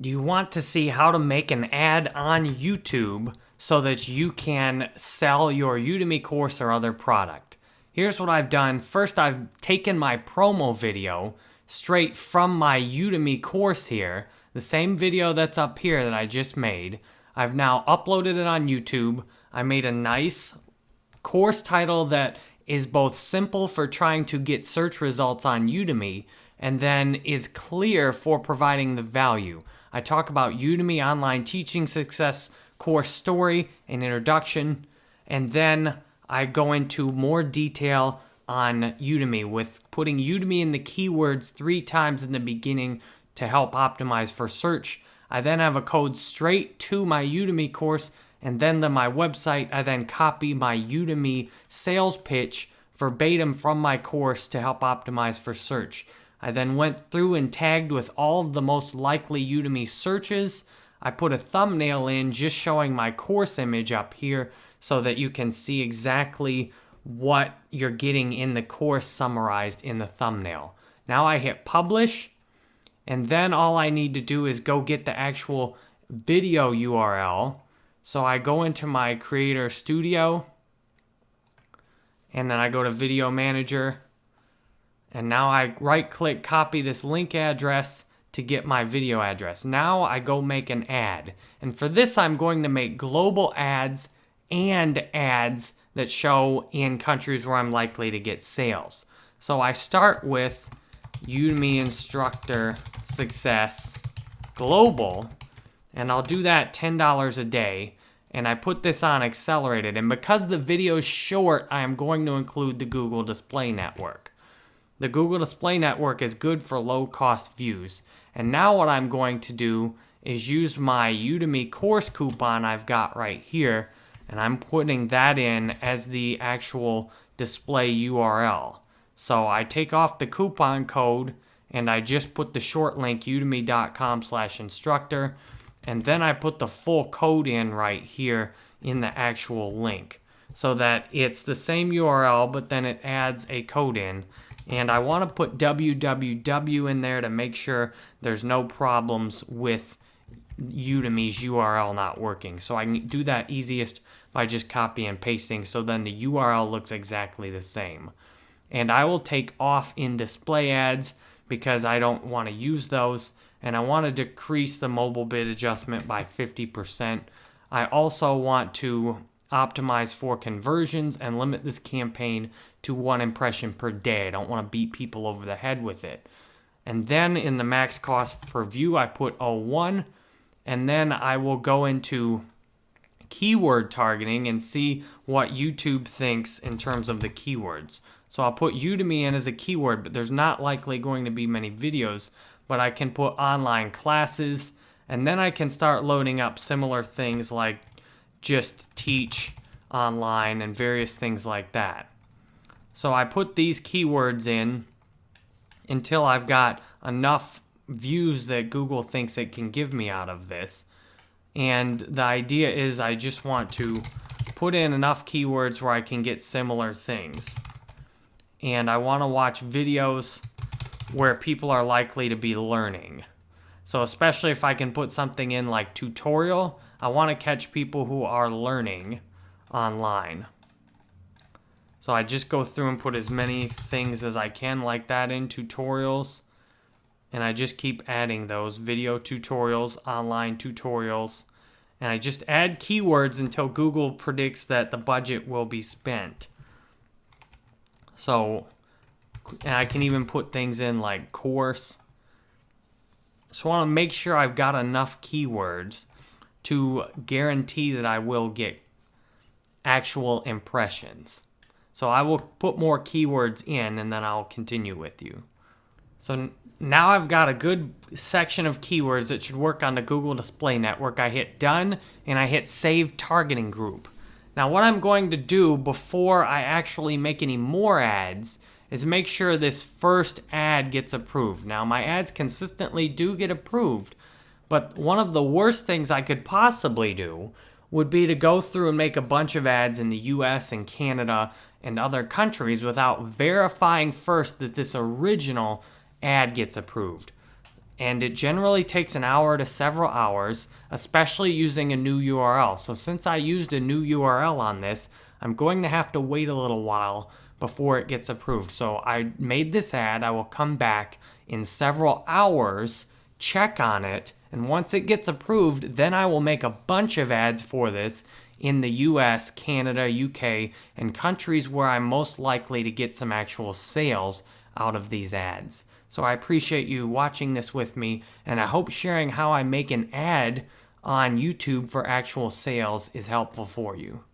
Do you want to see how to make an ad on YouTube so that you can sell your Udemy course or other product? Here's what I've done. First, I've taken my promo video straight from my Udemy course here, the same video that's up here that I just made. I've now uploaded it on YouTube. I made a nice course title that is both simple for trying to get search results on Udemy and then is clear for providing the value. I talk about Udemy online teaching success course story and introduction, and then I go into more detail on Udemy with putting Udemy in the keywords 3 times in the beginning to help optimize for search. I then have a code straight to my Udemy course and then to my website. I then copy my Udemy sales pitch verbatim from my course to help optimize for search. I then went through and tagged with all of the most likely Udemy searches. I put a thumbnail in just showing my course image up here so that you can see exactly what you're getting in the course summarized in the thumbnail. Now I hit publish, and then all I need to do is go get the actual video URL. So I go into my Creator Studio, and then I go to Video Manager, and now I right-click, copy this link address to get my video address. Now I go make an ad. And for this, I'm going to make global ads and ads that show in countries where I'm likely to get sales. So I start with Udemy Instructor Success Global, and I'll do that $10 a day. And I put this on accelerated. And because the video is short, I am going to include the Google Display Network. The Google Display Network is good for low-cost views. And now what I'm going to do is use my Udemy course coupon I've got right here, and I'm putting that in as the actual display URL. So I take off the coupon code, and I just put the short link, udemy.com/instructor, and then I put the full code in right here in the actual link so that it's the same URL, but then it adds a code in. And I want to put www in there to make sure there's no problems with Udemy's URL not working. So I can do that easiest by just copy and pasting, so then the URL looks exactly the same. And I will take off in display ads because I don't want to use those, and I want to decrease the mobile bid adjustment by 50%. I also want to optimize for conversions and limit this campaign to 1 impression per day. I don't want to beat people over the head with it. And then in the max cost per view, I put 01, and then I will go into keyword targeting and see what YouTube thinks in terms of the keywords. So I'll put Udemy in as a keyword, but there's not likely going to be many videos, but I can put online classes, and then I can start loading up similar things like just teach online and various things like that. So I put these keywords in until I've got enough views that Google thinks it can give me out of this. And the idea is I just want to put in enough keywords where I can get similar things. And I want to watch videos where people are likely to be learning. So especially if I can put something in like tutorial, I want to catch people who are learning online. So I just go through and put as many things as I can like that in tutorials. And I just keep adding those video tutorials, online tutorials. And I just add keywords until Google predicts that the budget will be spent. So, and I can even put things in like course. So I want to make sure I've got enough keywords to guarantee that I will get actual impressions. So I will put more keywords in, and then I'll continue with you. So now I've got a good section of keywords that should work on the Google Display Network. I hit done, and I hit save targeting group. Now what I'm going to do before I actually make any more ads is make sure this first ad gets approved. Now my ads consistently do get approved, but one of the worst things I could possibly do would be to go through and make a bunch of ads in the US and Canada and other countries without verifying first that this original ad gets approved. and it generally takes an hour to several hours, especially using a new URL. So since I used a new URL on this, I'm going to have to wait a little while before it gets approved. So I made this ad. I will come back in several hours, check on it, and once it gets approved, then I will make a bunch of ads for this in the US, Canada, UK, and countries where I'm most likely to get some actual sales out of these ads. So I appreciate you watching this with me, and I hope sharing how I make an ad on YouTube for actual sales is helpful for you.